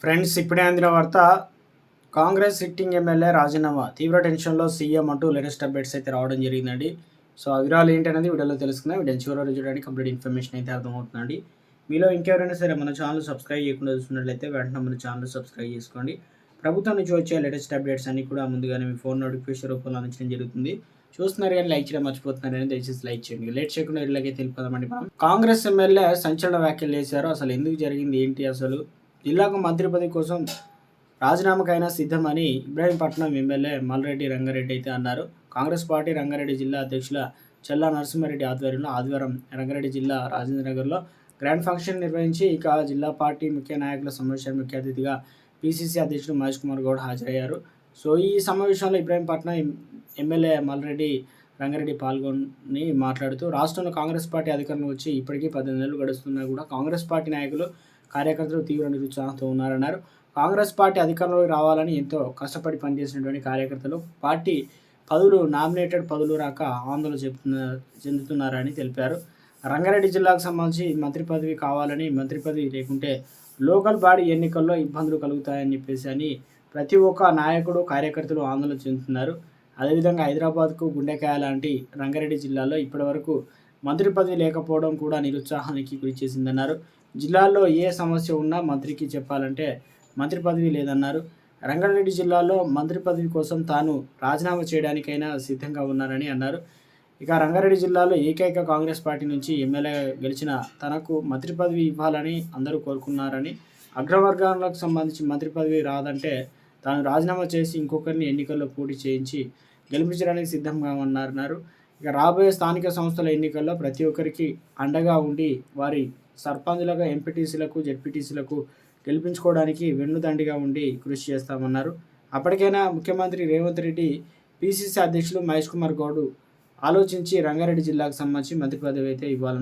Friends, ఇప్పుడే అందిన వార్త. కాంగ్రెస్ సిట్టింగ్ ఎమ్మెల్యే రాజీనామా, తీవ్ర టెన్షన్లో సీఎం అంటూ లేటెస్ట్ అప్డేట్స్ అయితే రావడం జరిగిందండి. సో ఆ వివరాలు ఏంటనేది వీడియోలో తెలుసుకుందాం. వీడియో చివరి వరకు చూడడానికి కంప్లీట్ ఇన్ఫర్మేషన్ అయితే అర్థమవుతుందండి. మీలో ఇంకెవరైనా సరే మన ఛానల్ సబ్స్క్రైబ్ చేయకుండా చూస్తున్నట్లయితే వెంటనే మన ఛానల్ సబ్స్క్రైబ్ చేసుకోండి. ప్రభుత్వం నుంచి వచ్చే లేటెస్ట్ అప్డేట్స్ అన్ని కూడా ముందుగానే మీ ఫోన్ నోటిఫికేషన్ రూపంలో అందించడం జరుగుతుంది. చూస్తున్నారు కానీ లైక్ చేయడం మర్చిపోతున్నారని దయచేసి లైక్ చేయండి. లేట్ చేయకుండా ఇళ్ళకి తెలిపదామండి. మనం కాంగ్రెస్ ఎమ్మెల్యే సంచలన వ్యాఖ్యలు చేశారు. అసలు ఎందుకు జరిగింది ఏంటి, అసలు జిల్లాకు మంత్రి పదవి కోసం రాజీనామాకైనా సిద్ధమని ఇబ్రాహీంపట్నం ఎమ్మెల్యే మల్రెడ్డి రంగారెడ్డి అయితే అన్నారు. కాంగ్రెస్ పార్టీ రంగారెడ్డి జిల్లా అధ్యక్షుల చెల్లా నరసింహారెడ్డి ఆధ్వర్యంలో ఆదివారం రంగారెడ్డి జిల్లా రాజేంద్రనగర్లో గ్రాండ్ ఫంక్షన్ నిర్వహించి జిల్లా పార్టీ ముఖ్య నాయకుల సమావేశానికి ముఖ్య అతిథిగా పిసిసి అధ్యక్షుడు మహేష్ కుమార్ గౌడ్ హాజరయ్యారు. సో ఈ సమావేశంలో ఇబ్రాహీంపట్నం ఎమ్మెల్యే మల్రెడ్డి రంగారెడ్డి పాల్గొని మాట్లాడుతూ, రాష్ట్రంలో కాంగ్రెస్ పార్టీ అధికారంలో వచ్చి ఇప్పటికీ 18 నెలలు గడుస్తున్నా కూడా కాంగ్రెస్ పార్టీ నాయకులు కార్యకర్తలు తీవ్ర నిరుత్సాహంతో ఉన్నారన్నారు. కాంగ్రెస్ పార్టీ అధికారంలోకి రావాలని ఎంతో కష్టపడి పనిచేసినటువంటి కార్యకర్తలు పార్టీ నామినేటెడ్ పదవులు రాక ఆందోళన చెందుతున్నారని తెలిపారు. రంగారెడ్డి జిల్లాకు సంబంధించి మంత్రి పదవి కావాలని, మంత్రి పదవి లేకుంటే లోకల్ బాడీ ఎన్నికల్లో ఇబ్బందులు కలుగుతాయని చెప్పేసి ప్రతి ఒక్క నాయకుడు కార్యకర్తలు ఆందోళన చెందుతున్నారు. అదేవిధంగా హైదరాబాద్కు గుండెకాయ లాంటి రంగారెడ్డి జిల్లాలో ఇప్పటివరకు మంత్రి పదవి లేకపోవడం కూడా నిరుత్సాహానికి గురి చేసిందన్నారు. జిల్లాలో ఏ సమస్య ఉన్నా మంత్రికి చెప్పాలంటే మంత్రి పదవి లేదన్నారు. రంగారెడ్డి జిల్లాలో మంత్రి పదవి కోసం తాను రాజీనామా చేయడానికైనా సిద్ధంగా ఉన్నారని అన్నారు. ఇక రంగారెడ్డి జిల్లాలో ఏకైక కాంగ్రెస్ పార్టీ నుంచి ఎమ్మెల్యే గెలిచిన తనకు మంత్రి పదవి ఇవ్వాలని అందరూ కోరుకున్నారని, అగ్రవర్గాలకు సంబంధించి మంత్రి పదవి రాదంటే తాను రాజీనామా చేసి ఇంకొకరిని ఎన్నికల్లో పోటీ చేయించి గెలిపించడానికి సిద్ధంగా ఉన్నారన్నారు. ఇక రాబోయే స్థానిక సంస్థల ఎన్నికల్లో ప్రతి ఒక్కరికి అండగా ఉండి వారి సర్పంచులుగా, ఎంపీటీసీలకు, జెడ్పీటీసీలకు గెలిపించుకోవడానికి వెన్నుదండిగా ఉండి కృషి చేస్తామన్నారు. అప్పటికైనా ముఖ్యమంత్రి రేవంత్ రెడ్డి, పిసిసి అధ్యక్షులు మహేష్ కుమార్ గౌడ్ ఆలోచించి రంగారెడ్డి జిల్లాకు సంబంధించి మంత్రి పదవి అయితే ఇవ్వాలన్నారు.